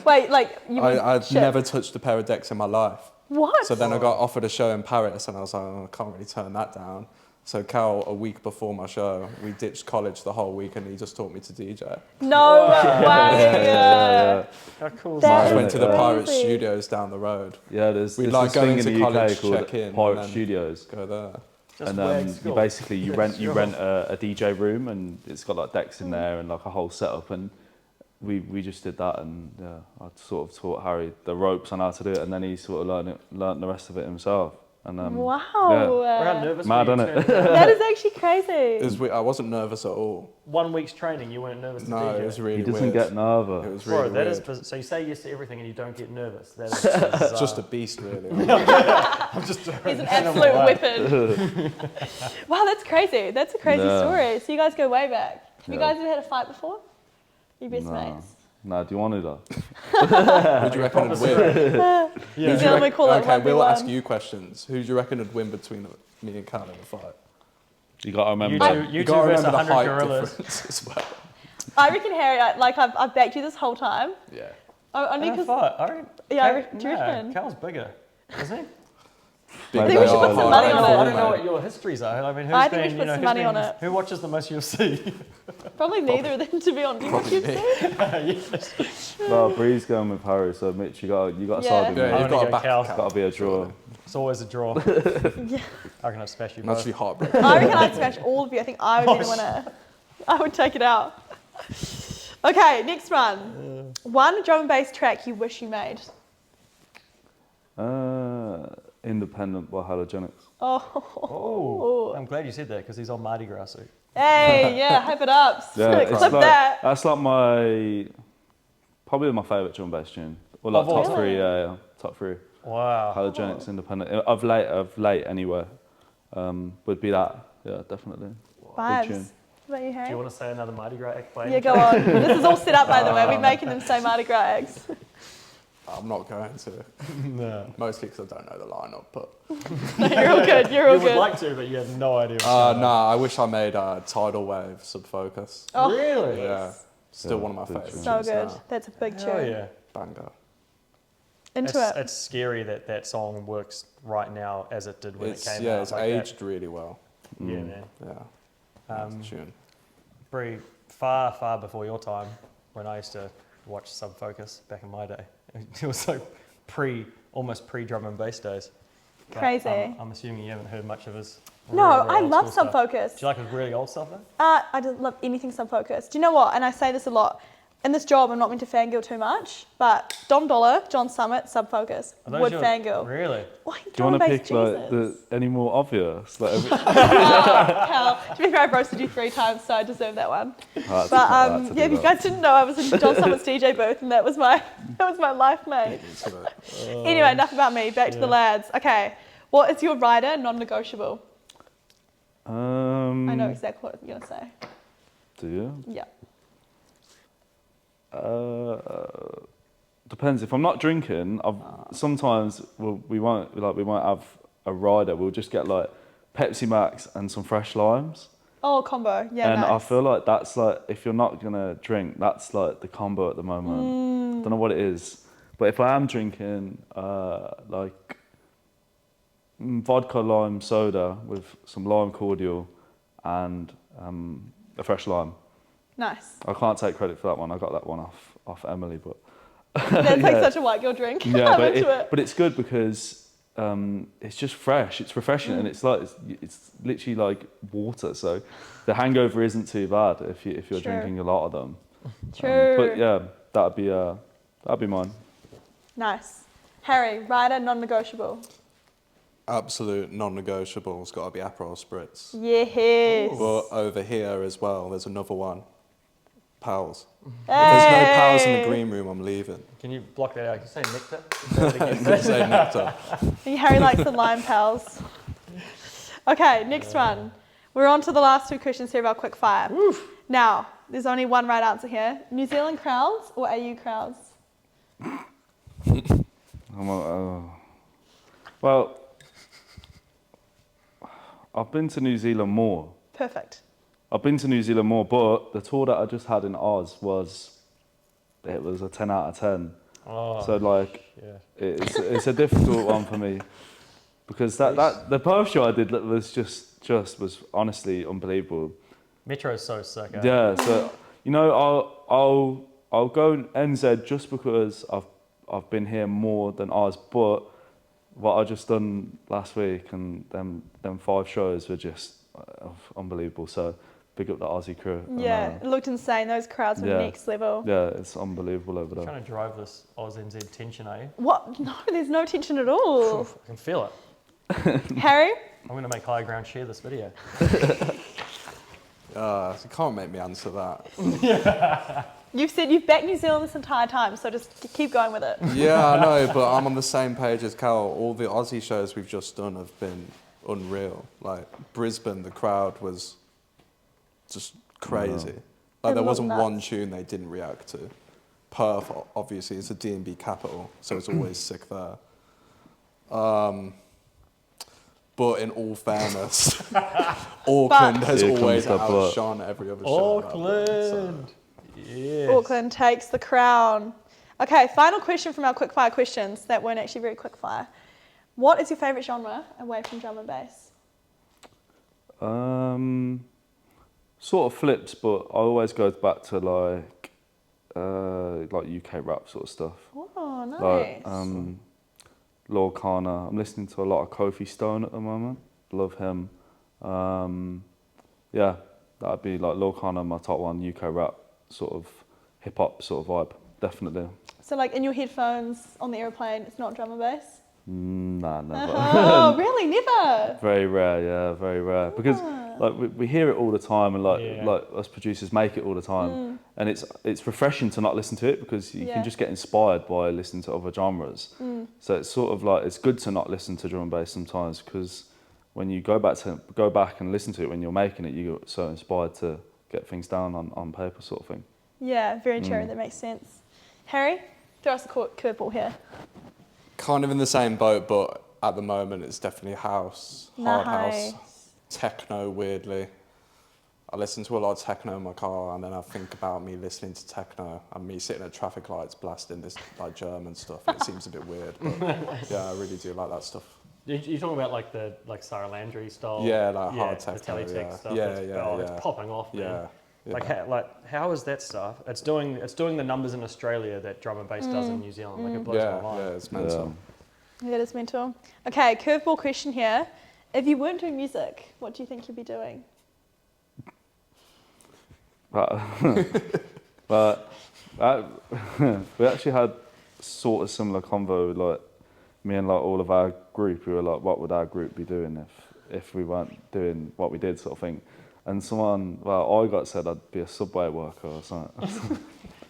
Wait, like you I'd shit. never touched a pair of decks in my life. What? So then I got offered a show in Paris and I was like, oh, I can't really turn that down. So Cal, a week before my show, we ditched college the whole week and he just taught me to DJ. No way! Yeah. how cool is That I that? is went to the Pirate crazy. Studios down the road. Yeah, there's We'd this like thing going in to the college, UK called check in, Pirate and then Studios. Go there. Just And weird you school. basically you rent School. a DJ room and it's got like decks in there and like a whole setup, and we just did that, and yeah, I sort of taught Harry the ropes on how to do it, and then he sort of learned the rest of it himself. And Wow! How nervous Mad, were you? innit? That is actually crazy. I wasn't nervous at all. 1 week's training, you weren't nervous to No, DJ? it was really he doesn't weird. get nervous. It was Bro, really that weird. is so you say yes to everything and you don't get nervous. That is It's just a beast, really. I'm just He's an absolute weapon. Wow, that's crazy. That's a crazy No. story. So you guys go way back. Have you Yeah. guys ever had a fight before? You best No. mates. Nah, do you want to though? Who do you reckon would win? New Zealand, we call it Okay, we'll 1v1. ask you questions. Who do you reckon would win between me and Cal in a fight? You got to remember. You two gotta versus remember the 100 height gorillas. difference as well. I reckon Harry, I've backed you this whole time. Yeah. Only In a because, fight. I reckon, do you reckon? Cal's bigger, isn't he? I think we should put some money on I it. don't know what your histories are. I mean, who's I think we been, should put some money on it. Who watches the most UFC? Probably neither of them, to be honest. Probably me. Yes. Well, Bree's going with Harry, so Mitch, you got to Yeah. side with Yeah, me. you've I'm got gonna to go back Cal. Cal. Got to be a draw. It's always a draw. Yeah. I reckon I'd smash you I'm both. actually heartbroken. I reckon I'd smash all of you. I think I would be the winner. I would take it out. Okay, next one. One drum and bass track you wish you made. Independent by Halogenics. Oh. I'm glad you said that because he's on Mardi Gras suit. Hey, yeah, hype it up. Yeah, Clip it's like, that. that's like probably my favourite drum and bass tune. Or like Of all top three, time? yeah, top three. Wow. Halogenics, Independent. Of late anyway. Would be that, yeah, definitely. Big Vibes. tune. What about you, Do you Harry? want to say another Mardi Gras act by Yeah, go on. This is all set up, by the way. We're making them say Mardi Gras eggs. I'm not going to. No. Mostly because I don't know the lineup, but. No, you're all good. You're all You would good. like to, but you have no idea what's going on. Nah, I wish I made Tidal Wave Subfocus. Oh, Really? Yeah. Still Yeah, one of my big favourites. tune. so tunes good. now. That's a big Hell tune. yeah. Banger. Into it. It's scary that that song works right now as it did when it came out. It's like aged really well. that. Yeah, man. Yeah. Nice tune. Brie, far before your time, when I used to watch Subfocus back in my day. It was like almost pre drum and bass days. But, Crazy. I'm assuming you haven't heard much of his. No, I old love school stuff. Subfocus. Do you like his really old stuff though? I just love anything Subfocus. Do you know what? And I say this a lot. In this job, I'm not meant to fangirl too much, but Dom Dollar, John Summit, Subfocus, Are those would your- fangirl. Really? Why, Do you drum want to and pick bass, like Jesus. any more obvious? Like, Cal, to be fair, I've roasted you 3 times, so I deserve that one. But yeah, if you guys didn't know, I was in John Summit's DJ booth, and that was my life mate. Into it. Anyway, enough about me. Back to the lads. Okay, what is your rider non-negotiable? I know exactly what you're gonna say. Do you? Yeah. Depends. If I'm not drinking, sometimes we won't have a rider. We'll just get like Pepsi Max and some fresh limes. Oh, combo. Yeah, And nice. I feel like that's like, if you're not gonna drink, that's like the combo at the moment. Don't know what it is, but if I am drinking, like vodka lime soda with some lime cordial and a fresh lime. Nice. I can't take credit for that one. I got that one off Emily, but That's like such a white girl drink. yeah, I'm but into it. but it's good because it's just fresh. It's refreshing, and it's literally like water. So the hangover isn't too bad if you're True. drinking a lot of them. True. But yeah, that'd be mine. Nice. Harry, rider non-negotiable. Absolute non-negotiable. It's got to be Aperol Spritz. Yes. But over here as well, there's another one. Pals. If there's no pals in the green room, I'm leaving. Can you block that out? Can you say nectar? Say it again. They say nectar. I think Harry likes the lime pals. Okay, next one. We're on to the last 2 questions here about Quickfire. Now, there's only one right answer here. New Zealand crowds or AU crowds? Well, I've been to New Zealand more. Perfect. I've been to New Zealand more, but the tour that I just had in Oz was a 10 out of 10. Oh, So like, yeah. it's a difficult one for me because the Perth show I did was honestly unbelievable. Metro's so sick. Eh? Yeah, so I'll go NZ just because I've been here more than Oz, but what I just done last week and them 5 shows were just unbelievable. So big up the Aussie crew. Yeah, And, it looked insane. Those crowds were yeah. next level. yeah, it's unbelievable over there. Trying to drive this Oz NZ tension, are you? What? No, there's no tension at all. I can feel it. Harry? I'm going to make High Ground share this video. You can't make me answer that. You've said you've backed New Zealand this entire time, so just keep going with it. Yeah, I know, but I'm on the same page as Cal. All the Aussie shows we've just done have been unreal. Like Brisbane, the crowd was just crazy. It Like there looked wasn't nuts. one tune they didn't react to. Perth, obviously, is a D&B capital, so it's always sick there. But in all fairness, Auckland has Here comes always the but. outshone every other show. Auckland. Yes. Auckland takes the crown. Okay, final question from our quickfire questions that weren't actually very quickfire. What is your favourite genre away from drum and bass? Sort of flips, but I always go back to like UK rap sort of stuff. Oh, nice. Like Lord Kana. I'm listening to a lot of Kofi Stone at the moment. Love him. Yeah, that'd be like Lord Kana, my top one, UK rap sort of hip hop sort of vibe, definitely. So like in your headphones on the aeroplane, it's not drum and bass? Nah, never. Oh, really? Never? Very rare, yeah, very rare. Because like we hear it all the time, and like us producers make it all the time, and it's refreshing to not listen to it because you can just get inspired by listening to other genres. So it's sort of like it's good to not listen to drum and bass sometimes because when you go back and listen to it when you're making it, you get so inspired to get things down on paper, sort of thing. Yeah, very true. That makes sense. Harry, throw us a curveball here. Kind of in the same boat, but at the moment it's definitely house, hard house, techno, weirdly. I listen to a lot of techno in my car, and then I think about me listening to techno and me sitting at traffic lights blasting this like German stuff. It seems a bit weird, but yeah, I really do like that stuff. You're talking about like the Sarah Landry style? Yeah, like hard techno, the Teletext stuff. Yeah, It's popping off, man. Yeah. How is that stuff? It's doing the numbers in Australia that drum and bass does in New Zealand. Like it blows my mind. Yeah, it's mental. Yeah, it is mental. Okay, curveball question here. If you weren't doing music, what do you think you'd be doing? But we actually had sort of similar convo, like me and like all of our group. We were like, what would our group be doing if we weren't doing what we did, sort of thing. And I got said I'd be a Subway worker or something.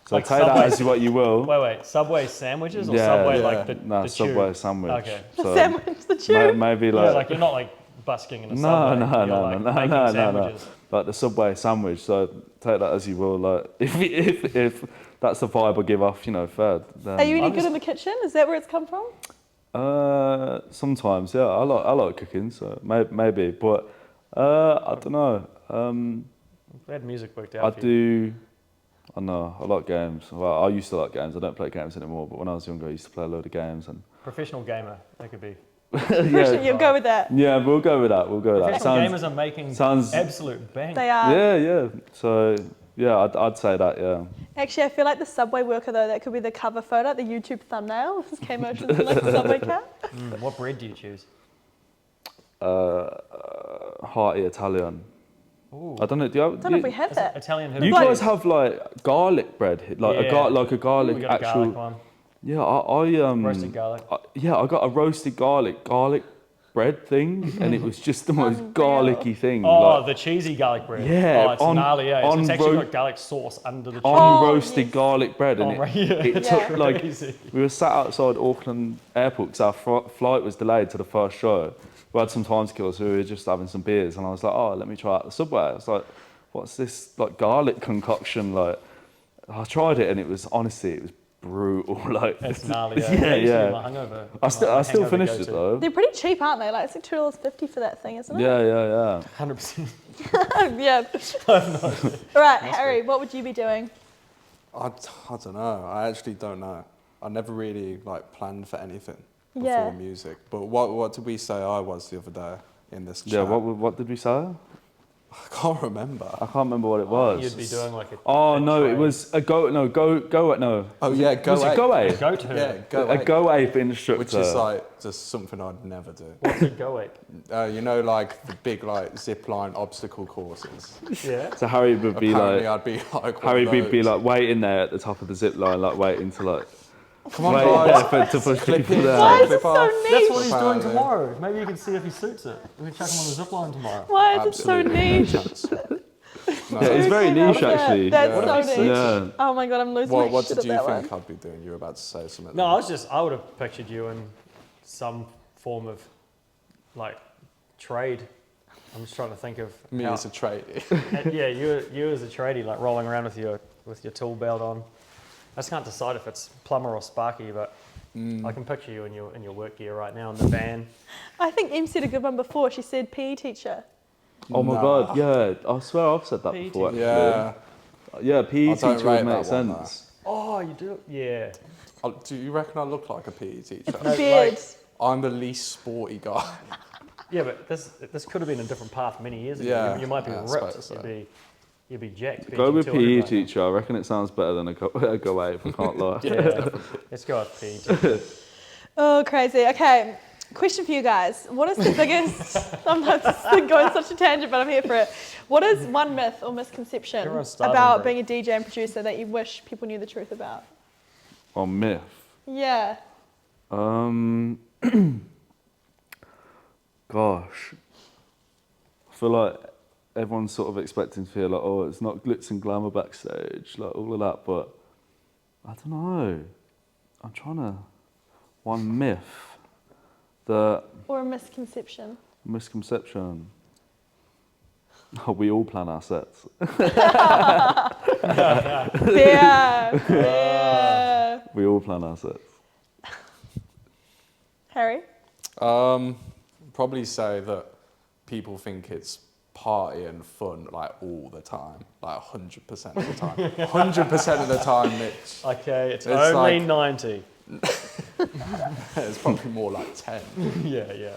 So like take that as what you will. Wait, Subway sandwiches or Subway like the Subway tube? sandwich. Okay. So Sandwich, the tube? maybe like... Yeah, like you're not like busking in a Subway. No. Like the Subway sandwich. So take that as you will. Like if that's the vibe I give off, fair. Then Are you any good in the kitchen? Is that where it's come from? Sometimes, yeah. I like cooking, so maybe. But I don't know. Glad music worked out. I know, I like games. Well, I used to like games. I don't play games anymore, but when I was younger, I used to play a load of games. And professional gamer, that could be. You'll go with that. Yeah, we'll go with that. Professional gamers are making absolute bang. They are. Yeah. So, yeah, I'd say that, yeah. Actually, I feel like the Subway worker, though, that could be the cover photo, the YouTube thumbnail. This is K Motionz in like the Subway cat. What bread do you choose? Hearty Italian. Ooh. I don't know. I don't know if we have that. Italian. You guys have like garlic bread, like a garlic we got actual. A garlic one. Yeah, I roasted garlic. I got a roasted garlic bread thing, and it was just the most garlicky thing. Oh, like, the cheesy garlic bread. Yeah, oh, it's gnarly. Yeah, it's actually got garlic sauce under the cheese. On roasted garlic bread, and it took like crazy. We were sat outside Auckland Airport because our flight was delayed to the first show. We had some time to kill, so we were just having some beers, and I was like, oh, let me try out the Subway. I was like, what's this like garlic concoction? Like, I tried it, and it was brutal. Like, it's gnarly. Yeah. I still finished it though. They're pretty cheap, aren't they? Like it's like $2.50 for that thing, isn't it? Yeah. 100%. Yeah. All right, Harry, what would you be doing? I don't know. I actually don't know. I never really like planned for anything before music. But what did we say I was the other day in this chat? Yeah, what did we say? I can't remember. I can't remember what it was. You'd be doing like a. Oh no, trade. It was a go. No, no. Oh yeah, go was ape. It go ape? Go to. Yeah, go a ape. go ape instructor. Which is like just something I'd never do. What's a go ape? Like the big like zip line obstacle courses. Yeah. So Harry would be Apparently I'd be like. Harry would be like waiting there at the top of the zip line, like waiting to like. Come on, guys. To push people down. Why is it so niche? That's what he's doing tomorrow. Maybe you can see if he suits it. We can chuck him on the zip line tomorrow. Why is it so niche? No. Yeah, it's very niche actually. That's so niche. Yeah. Oh my god, I'm losing my What shit did at you that think one. I'd be doing? You were about to say something. No, I would have pictured you in some form of like trade. I'm just trying to think of Me as a tradie. yeah, you as a tradie, like rolling around with your tool belt on. I just can't decide if it's Plumber or Sparky, but I can picture you in your work gear right now in the van. I think Em said a good one before. She said PE teacher. Oh my God, yeah. I swear I've said that PE before. teacher. Actually. Yeah, PE I don't teacher would rate make that one, sense. Oh, you do? Yeah. Do you reckon I look like a PE teacher? It's the beard. I'm the least sporty guy. Yeah, but this could have been a different path many years ago. Yeah, You might be I ripped. suppose so. You'd be jacked. Go with benching 200 PE right now. teacher. I reckon it sounds better than a go away, if I can't lie. Yeah, let's go with PE teacher. Oh, crazy. Okay, question for you guys. What is the biggest... I'm not just going such a tangent, but I'm here for it. What is one myth or misconception Everyone's starving, about bro. being a DJ and producer that you wish people knew the truth about? Or myth. Yeah. Gosh. I feel like everyone's sort of expecting to feel like, oh, it's not glitz and glamour backstage, like all of that, but I don't know. I'm trying to... One myth that... Or a misconception. Misconception. Oh, we all plan our sets. Yeah. We all plan our sets. Harry? Probably say that people think it's party and fun like all the time, like 100% of the time. 100% of the time, Mitch. Okay, it's It's only like- 90. It's probably more like 10. Yeah.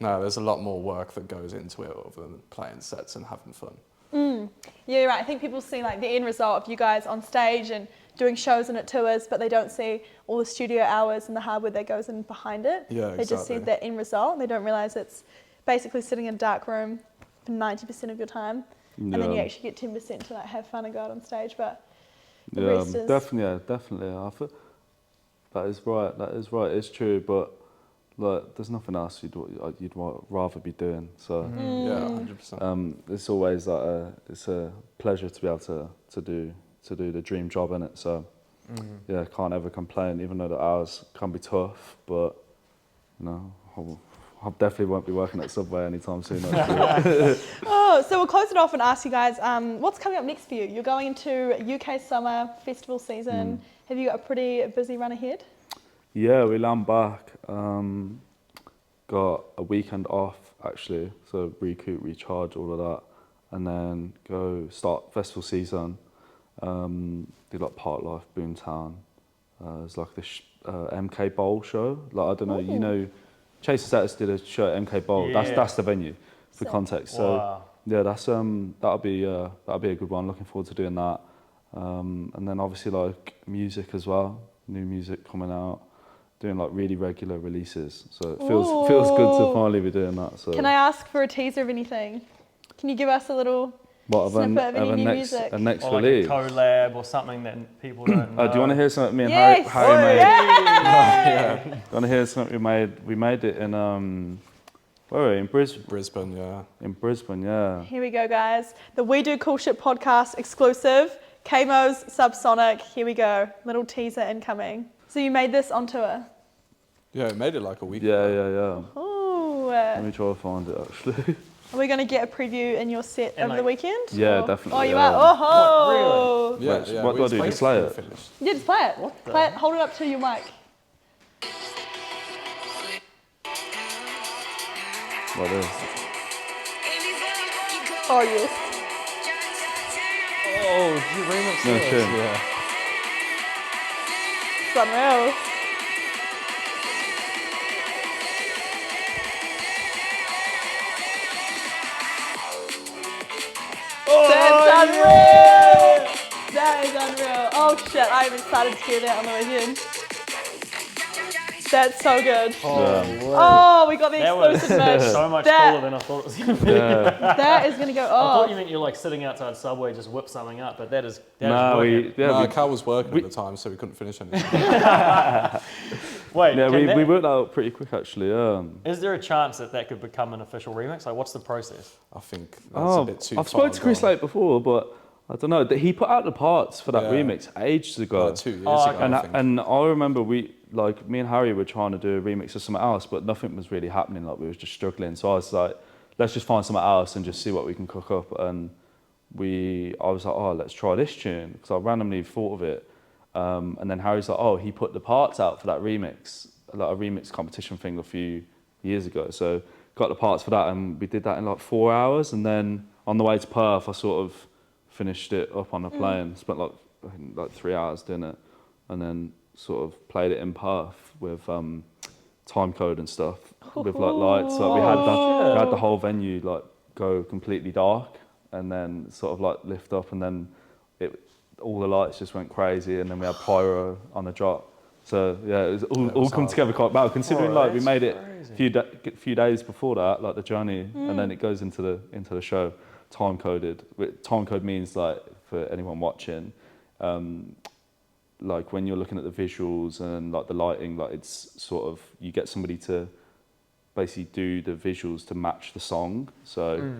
No, there's a lot more work that goes into it other than playing sets and having fun. Yeah, you're right. I think people see like the end result of you guys on stage and doing shows and at tours, but they don't see all the studio hours and the hard work that goes in behind it. Yeah, They just see exactly. that end result and they don't realise it's basically sitting in a dark room for 90% of your time. And then you Yeah. actually get 10% to like have fun and go out on stage, but the Yeah, rest is... definitely. I feel that is right. It's true, but like, there's nothing else you'd rather be doing. So Yeah, 100%. it's always like it's a pleasure to be able to do the dream job in it. So yeah, can't ever complain, even though the hours can be tough. But you know, I definitely won't be working at Subway anytime soon. Oh, so we'll close it off and ask you guys, what's coming up next for you? You're going into UK summer festival season. Have you got a pretty busy run ahead? Yeah, we land back. Got a weekend off actually, so recoup, recharge, all of that, and then go start festival season. Do like Park Life, Boomtown. There's like this MK Bowl show. Like I don't know, you know, Chase and Status did a show at MK Bowl. Yeah. That's the venue for Sick. context. So Wow. yeah, that's that'll be a good one. Looking forward to doing that. And then obviously like music as well. New music coming out. Doing like really regular releases, so it feels good to finally be doing that. So Can I ask for a teaser of anything? Can you give us a little snippet of any new music? a next Or like release? a collab or something that people don't know. Do you want to hear something me and Yes! Harry made? Yeah! Do you want to hear something we made? We made it in where were we? In Brisbane. Brisbane, yeah. In Brisbane, yeah. Here we go, guys. The We Do Cool Shit podcast exclusive. K Mo's Subsonic. Here we go. Little teaser incoming. So you made this on tour? Yeah, it made it like a week. Yeah. Ooh. Let me try to find it actually. Are we going to get a preview in your set And over the like- weekend? Yeah, Or- definitely, Oh, you yeah. are? Oh! What, Yeah, Wait, yeah. what do I do? Just play it? Finished. Yeah, just play it. What the- Play it. Hold it up to your mic. What is? Oh, yes. Oh, did you remix No this? shit. Yeah. It's unreal. That's unreal! That is unreal. Oh shit, I even started to hear that on the way in. That's so good. Yeah. Oh, we got the That was exclusive merch. so much That- cooler than I thought it was going to be. Yeah. That is going to go I thought off. you meant you're like sitting outside Subway just whip something up, but that is No, working. No, we Cal was working at the time, so we couldn't finish anything. Wait, yeah, can we worked that out pretty quick actually. is there a chance that could become an official remix? Like, what's the process? I think that's a bit too I've far spoken to Chris gone. Lake before, but I don't know. He put out the parts for that Yeah. remix ages ago. Like 2 years Oh, ago, okay. I think. And I remember me and Harry were trying to do a remix of something else, but nothing was really happening. Like we were just struggling. So I was like, let's just find something else and just see what we can cook up. And I was like, oh, let's try this tune because I randomly thought of it, And then Harry's like, oh, he put the parts out for that remix, like a remix competition thing a few years ago. So got the parts for that, and we did that in like 4 hours. And then on the way to Perth, I sort of finished it up on a plane. Spent like 3 hours doing it, and then sort of played it in Perth with time code and stuff, with like lights. Like we had the whole venue like go completely dark, and then sort of like lift up, and then all the lights just went crazy, and then we had pyro on the drop. So yeah, it was all come together quite well, considering like we made it a few days before that, like the journey, and then it goes into the show time coded. Time code means, like, for anyone watching, like when you're looking at the visuals and like the lighting, like it's sort of, you get somebody to basically do the visuals to match the song. So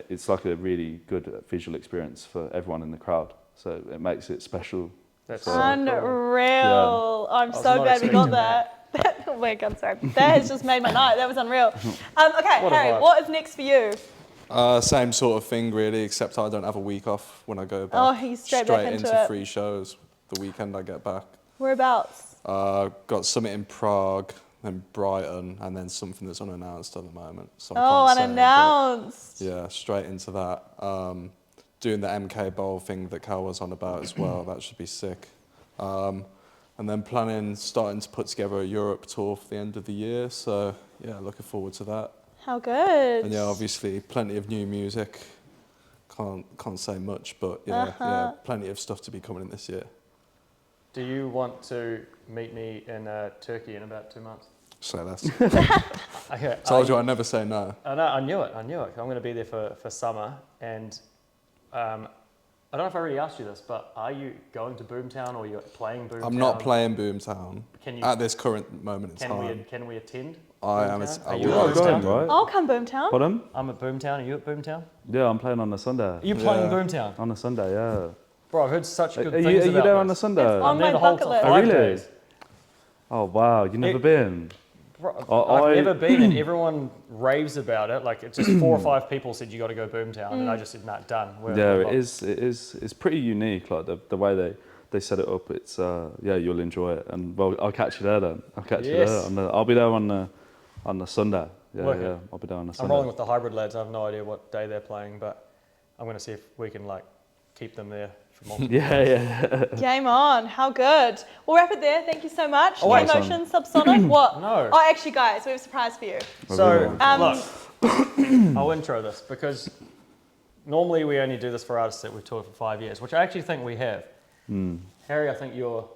it's like a really good visual experience for everyone in the crowd. So it makes it special. That's unreal. Yeah. I'm so glad we got that. Oh my God, sorry. That has just made my night. That was unreal. Okay, Harry, what is next for you? Same sort of thing, really, except I don't have a week off when I go back. Oh, he's straight back into it. free shows the weekend I get back. Whereabouts? Got something in Prague, then Brighton, and then something that's unannounced at the moment. So unannounced. Yeah, straight into that. Doing the MK Bowl thing that Cal was on about as well. That should be sick. And then starting to put together a Europe tour for the end of the year. So yeah, looking forward to that. How good. And yeah, obviously plenty of new music. Can't say much, but yeah, plenty of stuff to be coming in this year. Do you want to meet me in Turkey in about 2 months? Say less. Okay, Told you I'd never say no. I knew it. I'm going to be there for summer, and I don't know if I already asked you this, but are you going to Boomtown, or you're playing Boomtown? I'm not playing Boomtown at this current moment in time. Can we attend? I am. Are You you are at going, Boomtown? right? I'll come Boomtown. Pardon? I'm at Boomtown. Are you at Boomtown? Yeah, I'm playing on a Sunday. Are you playing Boomtown? On a Sunday, yeah. Bro, I've heard such good Are things you about there this. on a Sunday? It's on my the whole bucket time. list. 5 really? days. Oh wow, you've never been? Bro, I've never been, and everyone raves about it. Like, it's just 4 or 5 people said you got to go Boomtown, and I just said, nah, done. Yeah, it is. It's pretty unique. Like the way they set it up. It's yeah, you'll enjoy it. And well, I'll catch you there then. I'll catch you there. I'll be there on the Sunday. Yeah, I'll be there on the Sunday. I'm rolling with the hybrid lads. I have no idea what day they're playing, but I'm going to see if we can like keep them there for multiple Yeah. Game on. How good. We'll wrap it there. Thank you so much. Oh, K wait. Motionz, Subsonic. What? No. Oh, actually, guys, we have a surprise for you. So, look, I'll intro this because normally we only do this for artists that we've toured for 5 years, which I actually think we have. Harry, I think you're...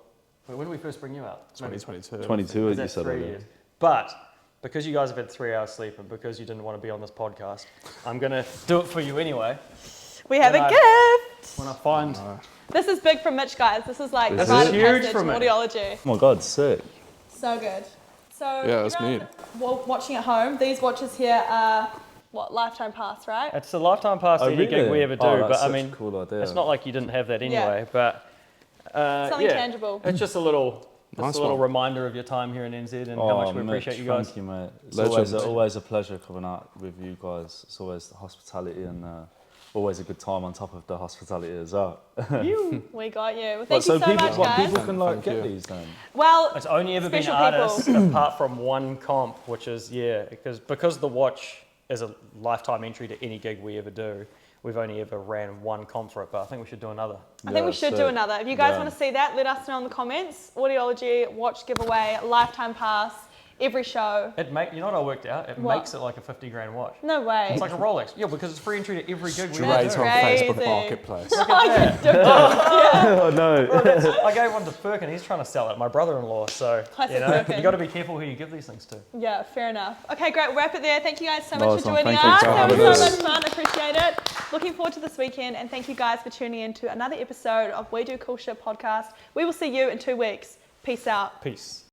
When did we first bring you out? 2022. 22, as you That's said 3 earlier. years. But because you guys have had 3 hours sleep and because you didn't want to be on this podcast, I'm going to do it for you anyway. We have a gift. When I find... This is big from Mitch, guys. This is like This rite is of huge passage from it. audiology. Oh my God, sick. So good. So Yeah, that's everyone neat. watching at home, these watches here are lifetime pass, right? It's a lifetime pass to any gig we ever do, Oh, that's but I such mean, a cool idea. it's not like you didn't have that Yeah. anyway, but Something tangible. It's just a little, Nice little one. reminder of your time here in NZ and how much we appreciate you guys. Thank you, mate. It's Legend. always a pleasure coming out with you guys. It's always the hospitality and always a good time on top of the hospitality as well. We got you. Well, thank you so much, guys. People can like Thank get you. these then. Well, It's only ever been special people. artists apart from one comp, which is, because the watch is a lifetime entry to any gig we ever do, we've only ever ran one comp for it, but I think we should do another. I think we should do another. If you guys want to see that, let us know in the comments. Audiology, watch giveaway, lifetime pass, every show. You know what I worked out? It What? makes it like a 50 grand watch. No way. It's like a Rolex. Yeah, because it's free entry to every gig we Rate ever on do. Crazy. Facebook Marketplace. Oh no. I gave one to Ferk and he's trying to sell it, my brother-in-law, so Classic Ferkin. you got to be careful who you give these things to. Yeah, fair enough. Okay, great. We'll wrap it there. Thank you guys so much Nice for one. joining Thank you us. for That was having so us. much fun. Appreciate it. Looking forward to this weekend, and thank you guys for tuning in to another episode of We Do Cool Shit podcast. We will see you in 2 weeks. Peace out. Peace.